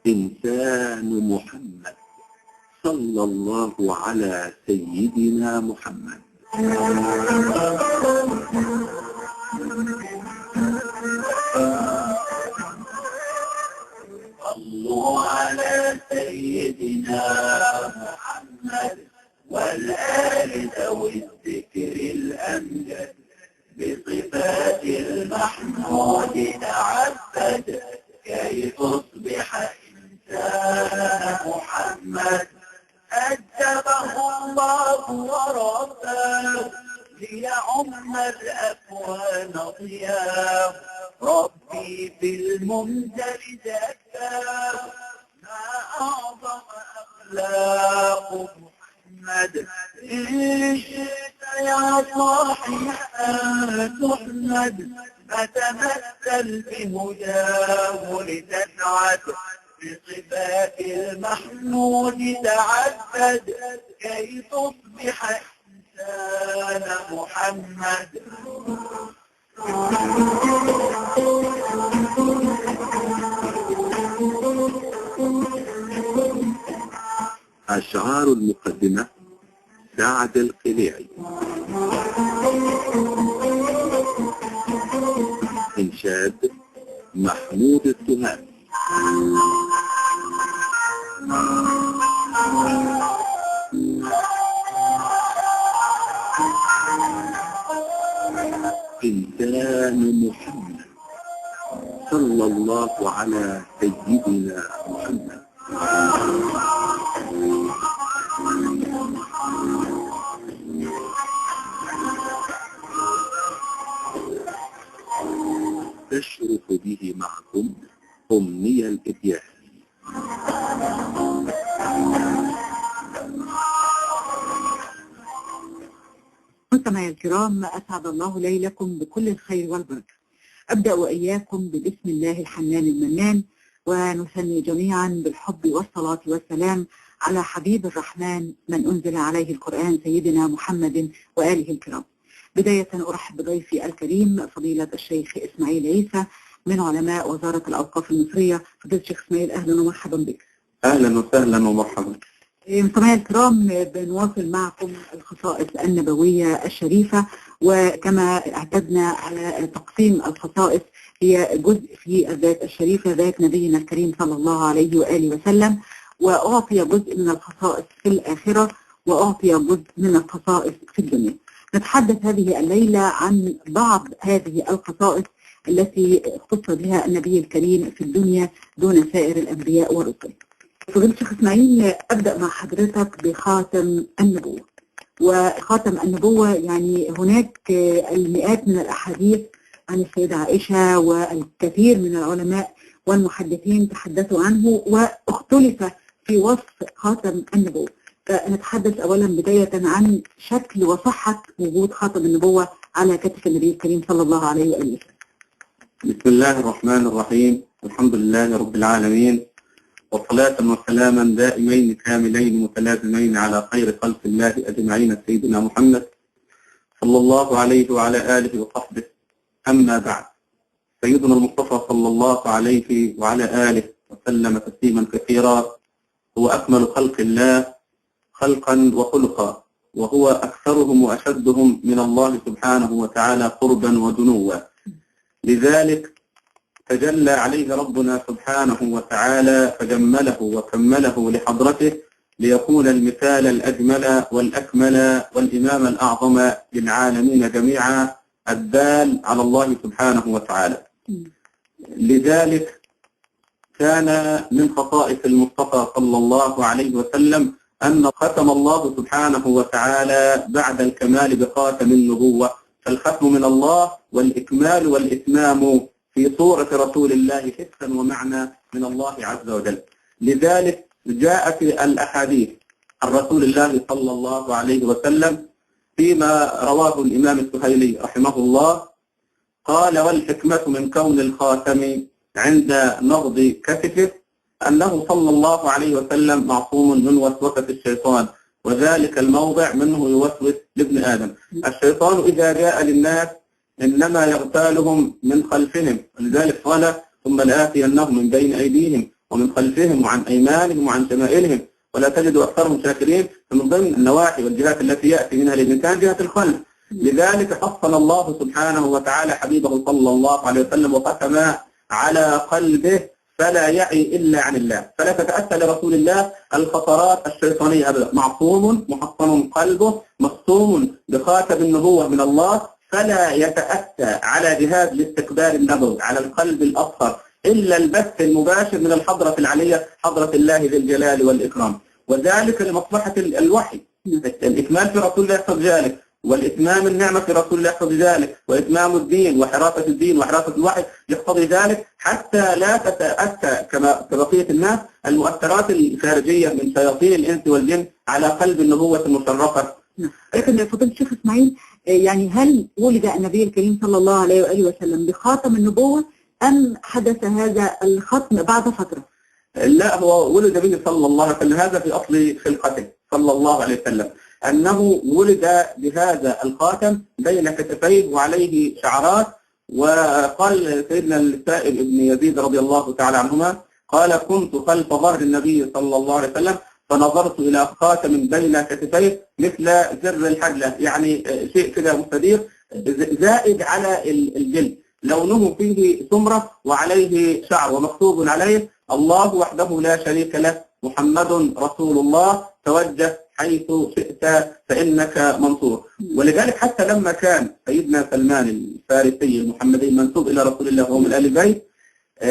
إنسان محمد صلى الله على سيدنا محمد. صلوا على سيدنا محمد والآل ذوي الذكر الأمجد بصفات المحمود تعبد كي تصبح إنسان محمد. أدبه الله ورباه ليعم الأكوان ضياه. ربي في المنزل زكاه ما أعظم أخلاق محمد. إن شئت يا صاحي أن تحمد فتمثل بهداه لتسعد بصفات المحمود تعبد كي تصبح إنسان محمد. أشعار المقدمة سعد القليعي. إنشاد محمود التهامي. إنسان محمد صلى الله على سيدنا محمد. تشرف به معكم أمنية الإبياس. مستمعي الكرام، أسعد الله ليلكم بكل الخير والبركة. أبدأ وإياكم ببسم الله الحنان المنان، ونثني جميعا بالحب والصلاة والسلام على حبيب الرحمن من أنزل عليه القرآن سيدنا محمد وآله الكرام. بداية أرحب بضيفي الكريم فضيلة الشيخ إسماعيل عيسى من علماء وزارة الأوقاف المصرية. فضيلة الشيخ إسماعيل، أهلا ومرحبا بك. أهلا وسهلا ومرحبا. مستمعي الكرام، بنواصل معكم الخصائص النبوية الشريفة، وكما اعتدنا على تقسيم الخصائص هي جزء في الذات الشريفة ذات نبينا الكريم صلى الله عليه وآله وسلم، وأعطي جزء من الخصائص في الآخرة، وأعطي جزء من الخصائص في الدنيا. نتحدث هذه الليلة عن بعض هذه الخصائص التي اختص بها النبي الكريم في الدنيا دون سائر الأنبياء والرسل. فضيلة الشيخ إسماعيل، أبدأ مع حضرتك بخاتم النبوة. وخاتم النبوة يعني هناك المئات من الأحاديث عن السيدة عائشة، والكثير من العلماء والمحدثين تحدثوا عنه، واختلف في وصف خاتم النبوة. فنتحدث أولا بداية عن شكل وصحة وجود خاتم النبوة على كتف النبي الكريم صلى الله عليه وآله وسلم. بسم الله الرحمن الرحيم. الحمد لله رب العالمين، وصلاة وسلاما دائمين كاملين متلازمين على خير خلق الله أجمعين سيدنا محمد صلى الله عليه وعلى آله وصحبه. أما بعد، سيدنا المصطفى صلى الله عليه وعلى آله وسلم تسليما كثيرا، هو أكمل خلق الله خلقا وخلقا، وهو أكثرهم وأشدهم من الله سبحانه وتعالى قربا ودنوا. لذلك تجلى عليه ربنا سبحانه وتعالى فجمله وكمله لحضرته ليكون المثال الأجمل والأكمل والإمام الأعظم للعالمين جميعا، الدال على الله سبحانه وتعالى. لذلك كان من خصائص المصطفى صلى الله عليه وسلم أن ختم الله سبحانه وتعالى بعد الكمال بخاتم النبوة، فالختم من الله والإكمال والإتمام في صورة رسول الله حسا ومعنى من الله عز وجل. لذلك جاءت الأحاديث عن رسول الله صلى الله عليه وسلم فيما رواه الإمام السهيلي رحمه الله قال: والحكمة من كون الخاتم عند نضج كتفه أنه صلى الله عليه وسلم معصوم من وسوسة الشيطان، وذلك الموضع منه يوسوس لابن آدم. الشيطان إذا جاء للناس إنما يغتالهم من خلفهم، ولذلك قال ثم لآتينهم من بين أيديهم ومن خلفهم وعن أيمانهم وعن شمائلهم ولا تجد أكثرهم شاكرين. فمن ضمن النواحي والجهات التي يأتي منها الإنسان جهة الخلف. لذلك حصن الله سبحانه وتعالى حبيبه صلى الله عليه وسلم وختم على قلبه فلا يعي إلا عن الله، فلا تتأتى لرسول الله الخطرات الشيطانية أبدا. معصوم محصن قلبه مختوم بخاتم النبوة من الله، فلا يتأتى على جهاز الاستقبال النبوي على القلب الأصغر إلا البث المباشر من الحضرة العلية حضرة الله ذي الجلال والإكرام، وذلك لمصلحة الوحي. الإكمال في رسول الله يقتضي ذلك، والإتمام النعمة في رسول الله يقتضي ذلك، وإتمام الدين وحراسة الدين وحراسة الوحي يقتضي ذلك، حتى لا تتأتى كبقية الناس المؤثرات الخارجية من شياطين الإنس والجن على قلب النبوة المشرفة. لكن فضيلة الشيخ إسماعيل، يعني هل ولد النبي الكريم صلى الله عليه وآله وسلم بخاتم النبوة أم حدث هذا الختم بعد فترة؟ لا، هو ولد به صلى الله عليه وسلم، هذا في أصل خلقته صلى الله عليه وسلم، أنه ولد بهذا الخاتم بين كتفيه وعليه شعرات. وقال سيدنا السائب ابن يزيد رضي الله تعالى عنهما قال كنت خلف ظهر النبي صلى الله عليه وسلم فنظرت إلى خاتم بين كتفيه مثل زر الحجلة، يعني شيء كده مستدير زائد على الجلد، لونه فيه سمرة وعليه شعر ومكتوب عليه الله وحده لا شريك له محمد رسول الله توجه حيث شئت فإنك منصور. ولذلك حتى لما كان سيدنا سلمان الفارسي المحمدي منسوب إلى رسول الله وهو من آل البيت،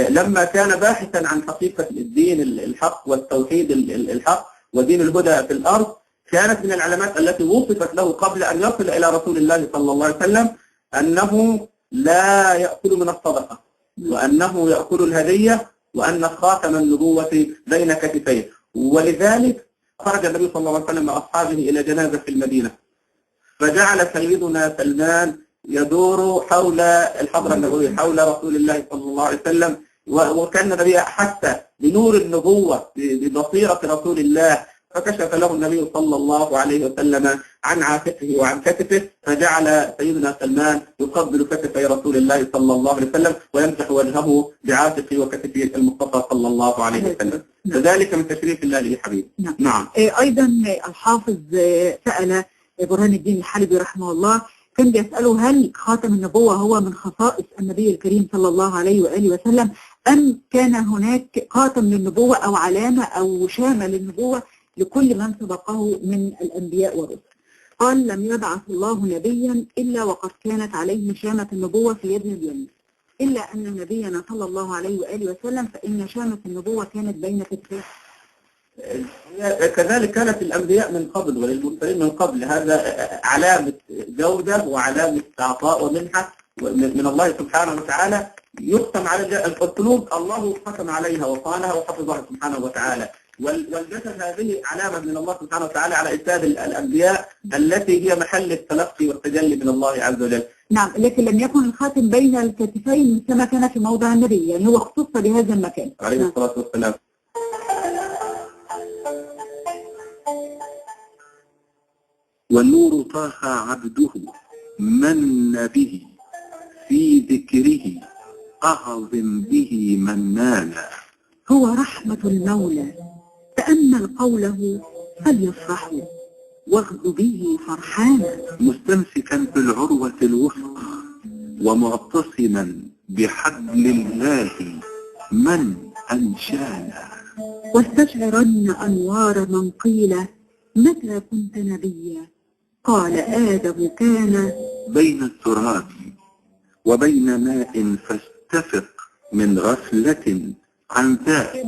لما كان باحثا عن حقيقة الدين الحق والتوحيد الحق ودين الهدى في الأرض، كانت من العلامات التي وصفت له قبل أن يصل إلى رسول الله صلى الله عليه وسلم أنه لا يأكل من الصدقة، وأنه يأكل الهدية، وأن خاتم النبوة بين كتفيه. ولذلك خرج النبي صلى الله عليه وسلم مع أصحابه إلى جنازة في المدينة، فجعل سيدنا سلمان يدور حول الحضرة النبوية حول رسول الله صلى الله عليه وسلم، وكان النبي حتى بنور النبوة ببصيرة رسول الله، فكشف له النبي صلى الله عليه وسلم عن عاتقه وعن كتفه، فجعل سيدنا سلمان يقبل كتفي رسول الله صلى الله عليه وسلم ويمسح وجهه بعاتقه وكتفه المصطفى صلى الله عليه وسلم، فذلك من تشريف الله لي حبيب. نعم. أيضا الحافظ سأل برهان الدين الحلبي رحمه الله، كان بيسأله هل خاتم النبوة هو من خصائص النبي الكريم صلى الله عليه وآله وسلم أم كان هناك خاتم للنبوة أو علامة أو شامة للنبوة لكل من سبقه من الأنبياء والرسل؟ قال لم يبعث الله نبيا إلا وقد كانت عليه شامة النبوة في يده اليمين، إلا أن نبينا صلى الله عليه وآله وسلم فإن شامة النبوة كانت بين كتفيه. كذلك كانت الأنبياء من قبل والمرسلين من قبل، هذا علامة جودة وعلامة عطاء ومنحة من الله سبحانه وتعالى، يختم على القلوب الله ختم عليها وصانها وحفظها سبحانه وتعالى، والجسد هذه علامة من الله سبحانه وتعالى على إرسال الأنبياء التي هي محل التلقي والتجلي من الله عز وجل. نعم، لكن لم يكن الخاتم بين الكتفين كما كان في موضع النبي، يعني هو اختص بهذا المكان عليه الصلاة والسلام. والنور طه عبده من به في ذكره أعظم به من نال، هو رحمة المولى تأمل قوله فليفرحوا واغض به فرحانا، مستمسكا بالعروة الوثقى ومعتصما بحبل الله من أنشانا، واستشعرن أنوار من قيل متى كنت نبيا، قال آدم كان بين التراب وبين ماء فاستفق من غفلة عن ذاك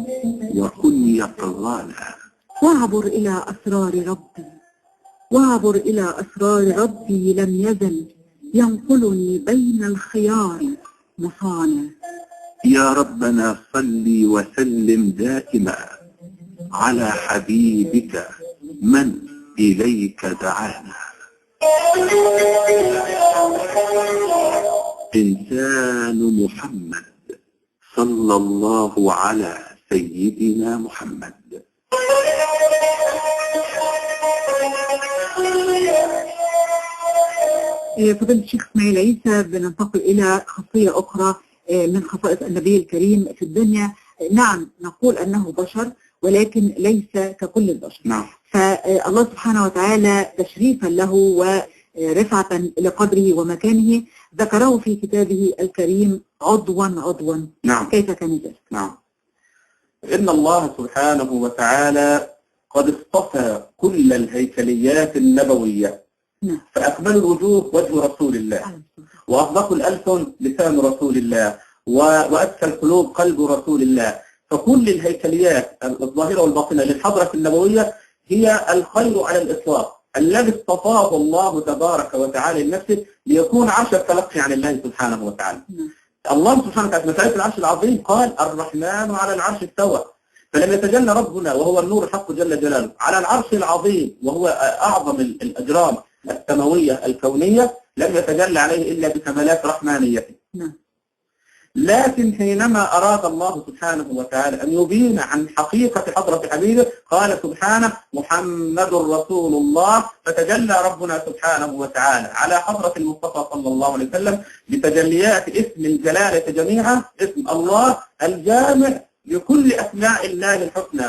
وكن يقظانا، واعبر إلى أسرار ربي، واعبر إلى أسرار ربي لم يزل ينقلني بين الخيار مصانا، يا ربنا صل وسلم دائما على حبيبك من إليك دعانا، إنسان محمد صلى الله على سيدنا محمد. فضيلة الشيخ إسماعيل عيسى، بننتقل إلى خاصية أخرى من خصائص النبي الكريم في الدنيا. نعم نقول أنه بشر ولكن ليس ككل البشر. نعم. فالله سبحانه وتعالى تشريفا له ورفعة لقدره ومكانه ذكره في كتابه الكريم عضوا. نعم. كيف كان ذلك؟ نعم. إن الله سبحانه وتعالى قد اصطفى كل الهيكليات النبوية. نعم. فأكمل الوجوه وجه رسول الله، وأصدق الألسن لسان رسول الله، وأذكى القلوب قلب رسول الله. فكل الهيكليات الظاهرة والباطنة للحضرة النبوية هي الخير على الإطلاق، الذي اصطفاه الله تبارك وتعالى لنفسه ليكون عرش التلقي عن الله سبحانه وتعالى. الله سبحانه وتعالى في مسألة العرش العظيم قال الرحمن على العرش استوى، فلم يتجلى ربنا وهو النور الحق جل جلاله على العرش العظيم وهو أعظم الأجرام السماوية الكونية، لم يتجلى عليه إلا بكمالات رحمانيته. لكن حينما أراد الله سبحانه وتعالى أن يبين عن حقيقة حضرة حبيبه قال سبحانه محمد رسول الله، فتجلى ربنا سبحانه وتعالى على حضرة المصطفى صلى الله عليه وسلم بتجليات اسم الجلالة جميعا، اسم الله الجامع لكل أسماء الله الحسنى.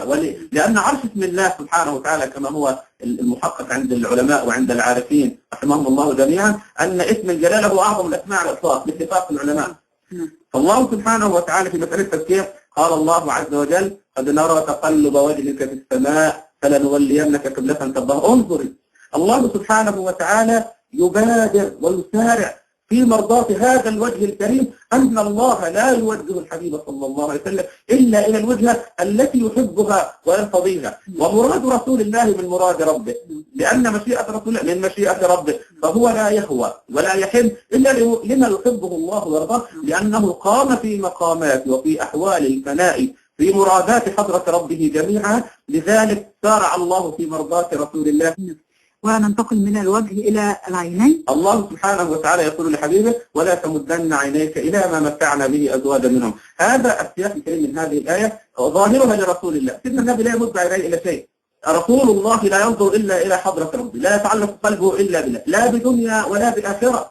لأن عرش اسم الله سبحانه وتعالى كما هو المحقق عند العلماء وعند العارفين رحمهم الله جميعا أن اسم الجلالة هو أعظم الأسماء على الإطلاق باتفاق العلماء. فالله سبحانه وتعالى في مسألة التزكية قال الله عز وجل قد نرى تقلب وجهك في السماء فلنولينك قبلة ترضاها. انظر الله سبحانه وتعالى يبادر ويسارع في مرضاة هذا الوجه الكريم، أن الله لا يوجه الحبيب صلى الله عليه وسلم إلا إلى الوجهة التي يحبها ويرتضيها. ومراد رسول الله من مراد ربه، لأن مشيئة رسول الله من مشيئة ربه، فهو لا يهوى ولا يحب إلا لما يحبه الله ويرضاه، لأنه قام في مقامات وفي أحوال الفناء في مرادات حضرة ربه جميعا، لذلك سارع الله في مرضاة رسول الله. وننتقل من الوجه إلى العينين. الله سبحانه وتعالى يقول لحبيبه ولا تمدن عينيك إلى ما متعنا به أزواجا منهم. هذا السياق الكريم من هذه الآية ظاهرها لرسول الله. سيدنا النبي لا يمد عينيه إلى شيء، رسول الله لا ينظر إلا إلى حضرة ربه، لا يتعلق قلبه إلا بالله، لا بدنيا ولا بالآخرة.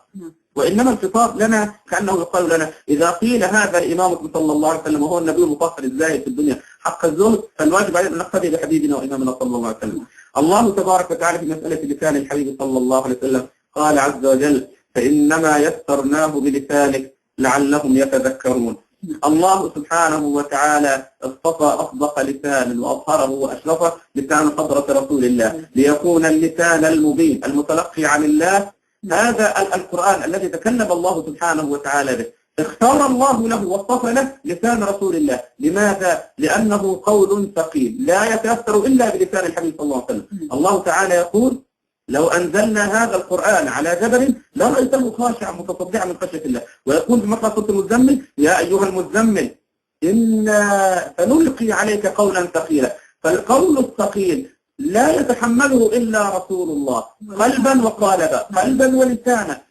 وإنما الخطاب لنا كأنه يقال لنا إذا قيل هذا لإمامكم صلى الله عليه وسلم وهو النبي المفصل الزاهد في الدنيا حق الزهد، فالواجب علينا أن نقتدي بحبيبنا وإمامنا صلى الله عليه وسلم. الله تبارك وتعالى في مسألة لسان الحبيب صلى الله عليه وسلم قال عز وجل فإنما يسرناه بلسانك لعلهم يتذكرون. الله سبحانه وتعالى اصطفى أصدق لسان وأظهره وأشرفه لسان حضرة رسول الله ليكون اللسان المبين المتلقي عن الله. هذا القرآن الذي تكلم الله سبحانه وتعالى به اختار الله له واصطفى له لسان رسول الله. لماذا؟ لأنه قول ثقيل لا يتأثر إلا بلسان الحبيب صلى الله عليه وسلم. الله تعالى يقول لو أنزلنا هذا القرآن على جبل لرأيته خاشعا متصدعا من خشية الله. ويقول في مطلع سورة المزمل يا أيها المزمل إنا سنلقي عليك قولا ثقيلا. فالقول الثقيل لا يتحمله إلا رسول الله قلبا وقالبا، قلبا ولسانا،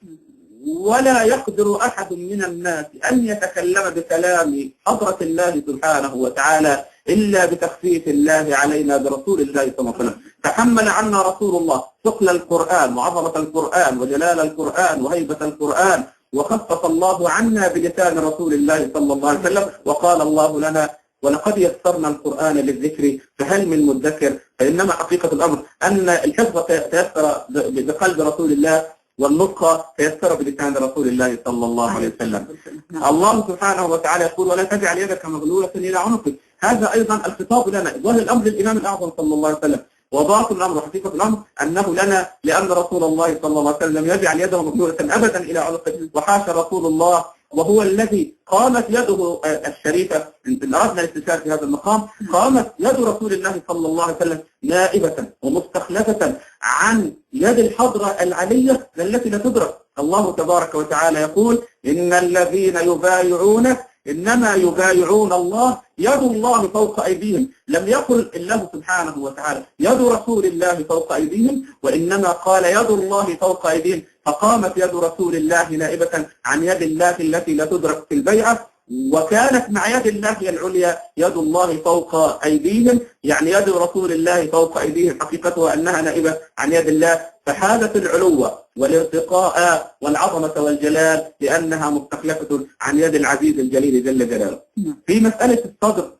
ولا يقدر أحد من الناس أن يتكلم بكلام حضرة الله سبحانه وتعالى إلا بتخفيف الله علينا برسول الله صلى الله عليه وسلم. تحمل عنا رسول الله ثقل القرآن وعظمة القرآن وجلال القرآن وهيبة القرآن، وخفف الله عنا بلسان رسول الله صلى الله عليه وسلم. وقال الله لنا ولقد يسرنا القرآن للذكر فهل من مدكر. فإنما حقيقة الأمر أن الحفظ تيسر بقلب رسول الله والنطق تيسر بلسان رسول الله صلى الله عليه وسلم. الله سبحانه وتعالى يقول ولا تجعل يدك مغلولة إلى عنقك. هذا أيضا الخطاب لنا، ظاهر الأمر للإمام الأعظم صلى الله عليه وسلم، وباطن الأمر وحقيقة الأمر أنه لنا، لأن رسول الله صلى الله عليه وسلم لم يجعل يده مغلولة أبدا إلى عنقه، وحاشا رسول الله وهو الذي قامت يده الشريفة. إن أردنا الاستشهاد في هذا المقام قامت يد رسول الله صلى الله عليه وسلم نائبة ومستخلفة عن يد الحضرة العلية التي لا تدرك. الله تبارك وتعالى يقول إن الذين يبايعونك إنما يبايعون الله يد الله فوق أيديهم. لم يقل الله سبحانه وتعالى يد رسول الله فوق أيديهم، وإنما قال يد الله فوق أيديهم، فقامت يد رسول الله نائبة عن يد الله التي لا تدرك في البيعة. وكانت مع يد الله هي العليا، يد الله فوق أيديهم، يعني يد رسول الله فوق أيديهم، حقيقتها أنها نائبة عن يد الله، فحازت العلو والارتقاء والعظمة والجلال لأنها مستخلفة عن يد العزيز الجليل جل جلاله. في مسألة الصدر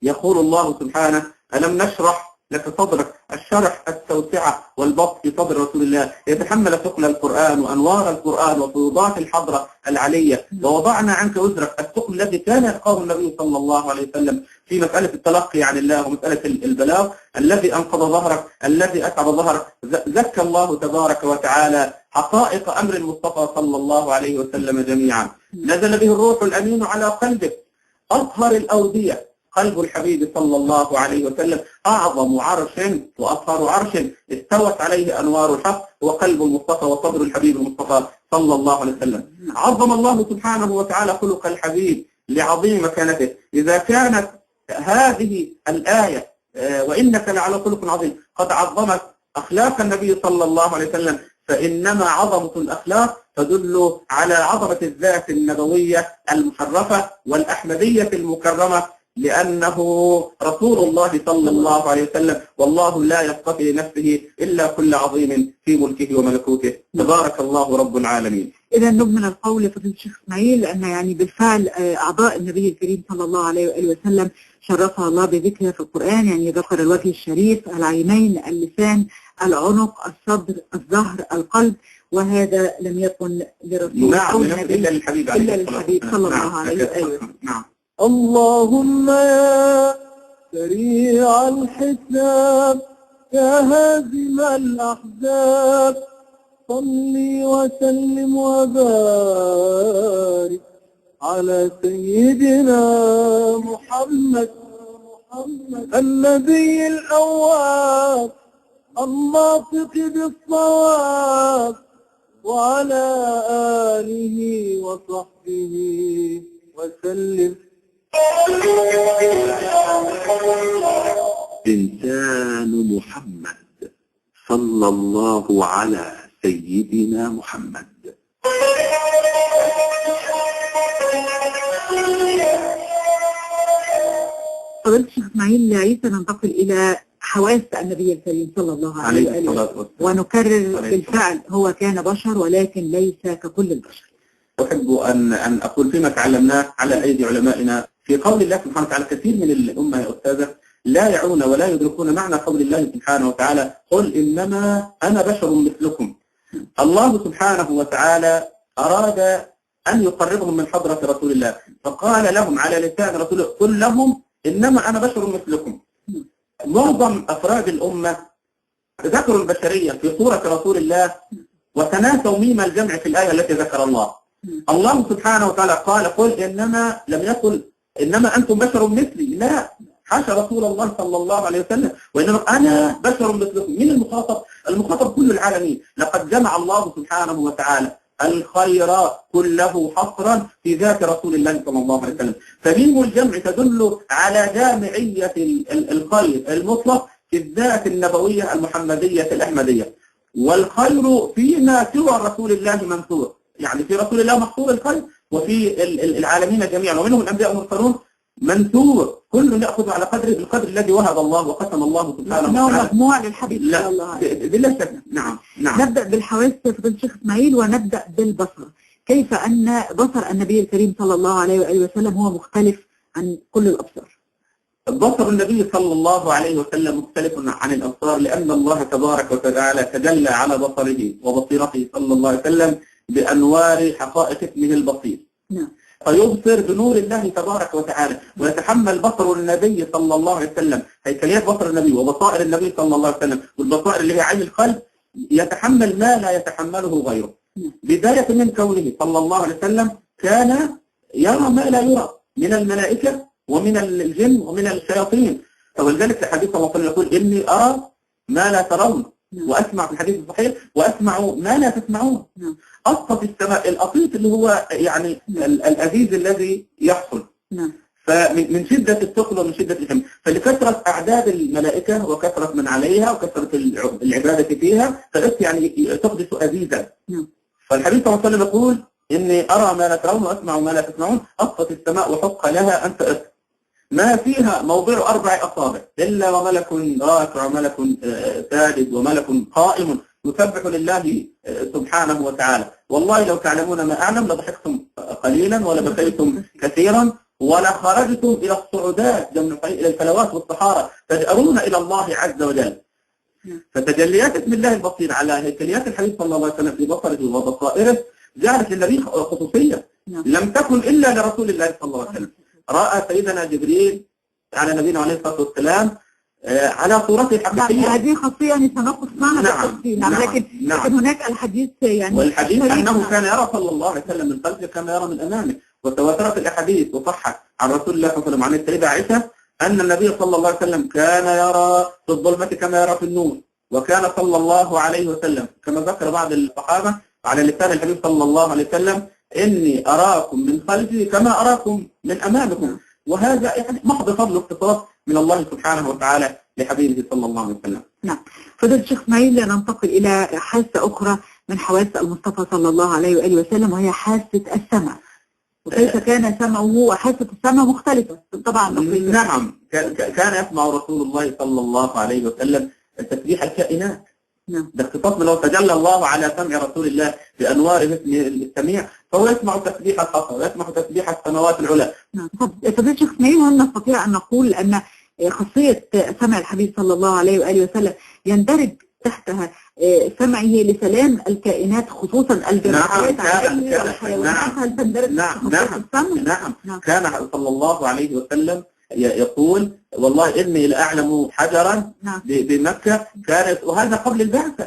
يقول الله سبحانه: ألم نشرح لك صدرك، الشرح التوسعة والبسط في صدر رسول الله يتحمل ثقل القرآن وأنوار القرآن وفيوضات الحضرة العلية، ووضعنا عنك وزرك، الثقل الذي كان يلقاه النبي صلى الله عليه وسلم في مسألة التلقي عن الله ومسألة البلاغ، الذي أنقض ظهرك، الذي أتعب ظهرك. زكى الله تبارك وتعالى حقائق أمر المصطفى صلى الله عليه وسلم جميعا. نزل به الروح الأمين على قلبك، أطهر الأودية قلب الحبيب صلى الله عليه وسلم، أعظم عرش وأطهر عرش استوت عليه أنوار الحق هو قلب المصطفى وصدر الحبيب المصطفى صلى الله عليه وسلم. عظم الله سبحانه وتعالى خلق الحبيب لعظيم مكانته. إذا كانت هذه الآية وإنك لعلى خلق عظيم قد عظمت أخلاق النبي صلى الله عليه وسلم، فإنما عظمة الأخلاق تدل على عظمة الذات النبوية المشرفة والأحمدية المكرمة، لأنه رسول الله صلى الله عليه وسلم، والله لا يصطفي لنفسه إلا كل عظيم في ملكه وملكوته، تبارك الله رب العالمين. إذا نؤمن القول فضيلة الشيخ إسماعيل أن يعني بالفعل أعضاء النبي الكريم صلى الله عليه وآله وسلم شرفها الله بذكرها في القرآن، يعني ذكر الوجه الشريف، العينين، اللسان، العنق، الصدر، الظهر، القلب، وهذا لم يكن لرسول أو النبي إلا للحبيب صلى الله عليه وآله وسلم. نعم. اللهم يا سريع الحساب يا هازم الأحزاب صل وسلم وبارك على سيدنا محمد النبي الأواب الناطق بالصواب وعلى آله وصحبه وسلم. إنسان محمد صلى الله على سيدنا محمد. فضيلة الشيخ إسماعيل عيسى ننتقل إلى حواس النبي الكريم صلى الله عليه وآله، ونكرر بالفعل هو كان بشر ولكن ليس ككل البشر. أحب أن أقول فيما تعلمناه على أيدي علمائنا في قول الله سبحانه وتعالى. كثير من الأمة يا أستاذة لا يعون ولا يدركون معنى قول الله سبحانه وتعالى: قل إنما أنا بشر مثلكم. الله سبحانه وتعالى أراد أن يقربهم من حضرة رسول الله، فقال لهم على لسان رسوله: قل لهم إنما أنا بشر مثلكم. معظم أفراد الأمة ذكروا البشرية في صورة رسول الله وتناسوا ميم الجمع في الآية التي ذكر الله. الله سبحانه وتعالى قال: قل إنما، لم يقل إنما أنتم بشر مثلي، لا، حاشا رسول الله صلى الله عليه وسلم، وإنما أنا بشر مثلكم. من المخاطب؟ المخاطب كل العالمين. لقد جمع الله سبحانه وتعالى الخير كله حصرا في ذات رسول الله صلى الله عليه وسلم، فميم الجمع تدل على جامعية الخير المطلق في الذات النبوية المحمدية الأحمدية. والخير فيما سوى رسول الله منثور، يعني في رسول الله محصور الخير، وفي العالمين جميعا ومنهم الأنبياء والمرسلون منثور، كل يأخذ على قدره بالقدر الذي وهب الله وقسم الله سبحانه وتعالى. مجموع للحبيب صلى الله عليه وسلم. بلا شك. نعم. نبدأ بالحواس فضيلة الشيخ إسماعيل ونبدأ بالبصر. كيف أن بصر النبي الكريم صلى الله عليه وآله وسلم هو مختلف عن كل الأبصار؟ بصر النبي صلى الله عليه وسلم مختلف عن الأبصار، لأن الله تبارك وتعالى تجلى على بصره وبصيرته صلى الله عليه وسلم بأنوار حقائق اسمه البصير. نعم. فيبصر بنور الله تبارك وتعالى، ويتحمل بصر النبي صلى الله عليه وسلم هيكليات بصر النبي وبصائر النبي صلى الله عليه وسلم، والبصائر اللي هي عين القلب، يتحمل ما لا يتحمله غيره. بداية من كونه صلى الله عليه وسلم كان يرى ما لا يرى من الملائكة ومن الجن ومن الشياطين، ولذلك الحديث صلى الله عليه وسلم يقول: إني أرى ما لا ترون، وأسمع في الحديث الصحيح: وأسمع ما لا تسمعون. أصف السماء الأطيط اللي هو يعني الأزيز الذي يحصل. فمن شدة الثقل ومن شدة الهم، فلكثرة أعداد الملائكة وكثرة من عليها وكثرة العبادة فيها، فقلت يعني تقدس أزيزا. فالحديث صلى الله عليه وسلم يقول: إني أرى ما لا ترون وأسمع ما لا تسمعون، أصفت السماء وحق لها أن تأت، ما فيها موضع 4 أصابع إلا وملك راكع وملك ساجد وملك قائم يسبح لله سبحانه وتعالى. والله لو تعلمون ما أعلم لضحكتم قليلا ولبكيتم كثيرا ولخرجتم إلى الصعودات إلى الفلوات والصحارى تجأرون إلى الله عز وجل. فتجليات اسم الله البصير على هيكليات الحبيب صلى الله عليه وسلم في بصره وبصائره جعلت للنبي خصوصية لم تكن إلا لرسول الله صلى الله عليه وسلم. رأى سيدنا جبريل على نبينا عليه الصلاة والسلام على صورته الحقيقية. هذه خاصية سنقص معها بالتفصيل. لكن هناك الحديث والحديث أنه كان يرى صلى الله عليه وسلم من خلفه كما يرى من أمامه، وتواترت الأحاديث وصحت عن رسول الله صلى الله عليه وسلم عن السيدة عائشة أن النبي صلى الله عليه وسلم كان يرى في الظلمة كما يرى في النور، وكان صلى الله عليه وسلم كما ذكر بعض الصحابة على لسان الحبيب صلى الله عليه وسلم إني أراكم من خلفي كما أراكم من أمامكم. وهذا يعني محض فضل واختصاص من الله سبحانه وتعالى لحبيبه صلى الله عليه وسلم. نعم. فضيلة الشيخ إسماعيل ننتقل إلى حاسة أخرى من حواس المصطفى صلى الله عليه وآله وسلم، وهي حاسة السمع. وكيف كان سمعه وحاسة السمع مختلفة طبعا. نعم، كان يسمع رسول الله صلى الله عليه وسلم تسبيح الكائنات. نعم. ده اختصاص لو تجلى الله على سمع رسول الله بأنوار السميع فهو يسمع تسبيح الحصى ويسمع تسبيح السماوات العلى. نعم. فضيلة الشيخ إسماعيل، هل نستطيع أن نقول أن خاصية سمع الحبيب صلى الله عليه وآله وسلم يندرج تحتها سمعه لسلام الكائنات خصوصا الجماعات والحيوانات؟ هل تندرج خاصية السمع؟ نعم. كان صلى الله عليه وسلم يقول والله إني لأعلم حجرا بمكة كانت، وهذا قبل البعثة،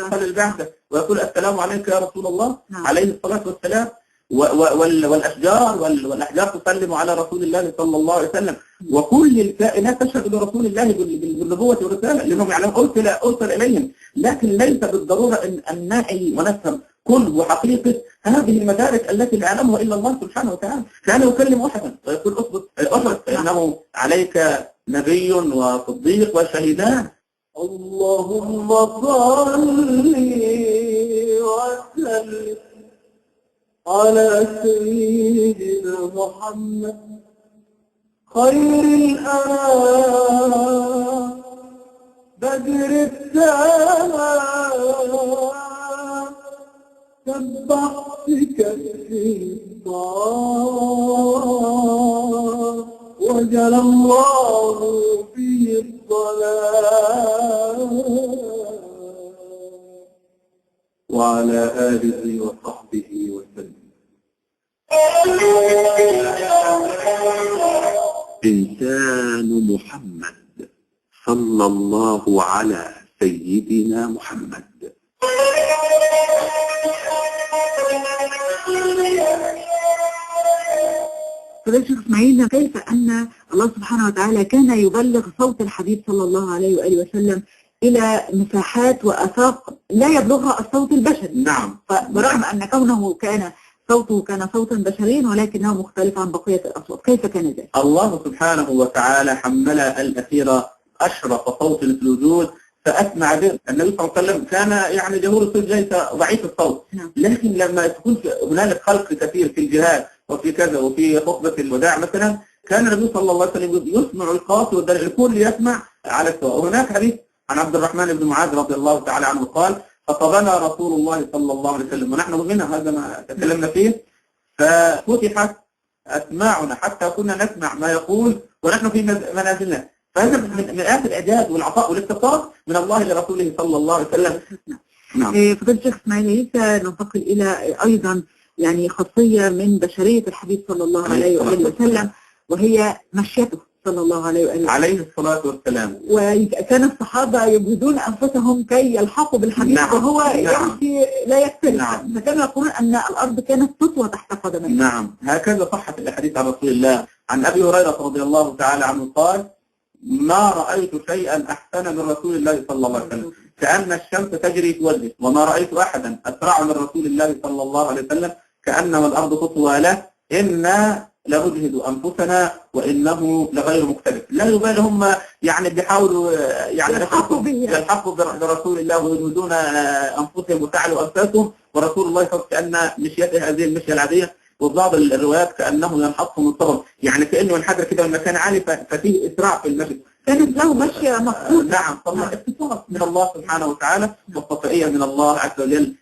قبل البعثة، ويقول السلام عليك يا رسول الله عليه الصلاة والسلام، والأشجار والأحجار تسلم على رسول الله صلى الله عليه وسلم، وكل الكائنات تشهد لرسول الله بالنبوة والرسالة لأنهم يعلمون أرسل إليهم. لكن ليس بالضرورة أن نعي ونفهم كل وحقيقة هذه المدارك التي لا يعلمها إلا الله سبحانه وتعالى. كان يكلم أحدا ويقول أصبت فإنه عليك نبي وصديق وشهيدان. اللهم صل وسلم على سيدنا محمد خير الأنام بدر التمام سبحتك في الصلاة وجل الله في الصلاة وعلى آله وصحبه وسلم. إنسان محمد صلى الله على سيدنا محمد. فضيلة الشيخ إسماعيل، كيف أن الله سبحانه وتعالى كان يبلغ صوت الحبيب صلى الله عليه وآله وسلم إلى مساحات وآفاق لا يبلغها الصوت البشري. نعم. برغم أن كونه صوته كان صوتا بشريا ولكنه مختلف عن بقية الأصوات، كيف كان ذلك؟ الله سبحانه وتعالى حمل الأخيرة أشرف صوت في الوجود فأسمع به. النبي صلى الله عليه وسلم كان يعني جهور الصوت ليس ضعيف الصوت، لكن لما تكون هنالك خلق كثير في الجهاد وفي كذا وفي خطبة الوداع مثلا كان النبي صلى الله عليه وسلم يسمع القاصي والدرج الكل يسمع على السواء. وهناك حديث عن عبد الرحمن بن معاذ رضي الله تعالى عنه قال خطبنا رسول الله صلى الله عليه وسلم ونحن مؤمنين، هذا ما تكلمنا فيه، ففتحت أسماعنا حتى كنا نسمع ما يقول ونحن في منازلنا. فهذا من آيات الإعجاز والعطاء والاختصاص من الله لرسوله صلى الله عليه وسلم. نعم. فضيلة الشيخ إسماعيل، ننتقل إلى أيضا يعني خاصية من بشرية الحبيب صلى الله عليه وآله وسلم، وهي مشيته صلى الله عليه وآله عليه الصلاة والسلام. وكان الصحابة يجهدون أنفسهم كي يلحقوا بالحبيب وهو يمشي لا يختلف. فكانوا يقولون أن الأرض كانت تطوى تحت قدميه. نعم، هكذا صحت الحديث عن رسول الله. عن أبي هريرة رضي الله تعالى عنه قال ما رأيت شيئا أحسن من رسول الله صلى الله عليه وسلم كأن الشمس تجري في وجهه، وما رأيت أحدا أسرع من رسول الله صلى الله عليه وسلم كأنما الأرض تطوى له، إن لنجهد أنفسنا وإنه لغير مكترث. لا يبالي هم يعني بيحاولوا يعني يلحقوا برسول الله ويجهدون أنفسهم وتعلوا أنفسهم، ورسول الله صلى الله عليه وسلم كأن مشيته هذه المشية العادية، وبعض الروايات كأنه ينحطهم الطبق، يعني كأنه ينحدر كده من مكان عالي ففيه إسراع في المشي. كانت له مشية مخصوصة. نعم، طبعا اختصاص من الله سبحانه وتعالى وتوفيقية من الله عز وجل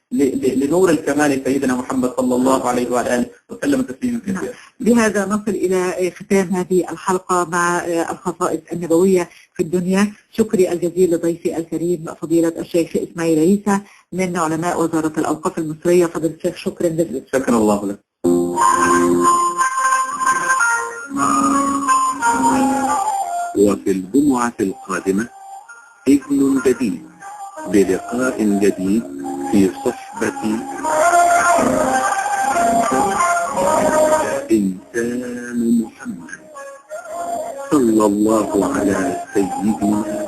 لنور الكمال سيدنا محمد صلى الله عليه وآله وسلم تسليما كثيرا. بهذا نصل إلى ختام هذه الحلقة مع الخصائص النبوية في الدنيا. شكري الجزيل لضيفي الكريم فضيلة الشيخ إسماعيل عيسى من علماء وزارة الأوقاف المصرية. فضيلة الشيخ شكرا جزيلا. شكرا الله لك. وفي الجمعة القادمة إذن جديد بلقاء جديد في صحبة إنسان محمد صلى الله على سيدنا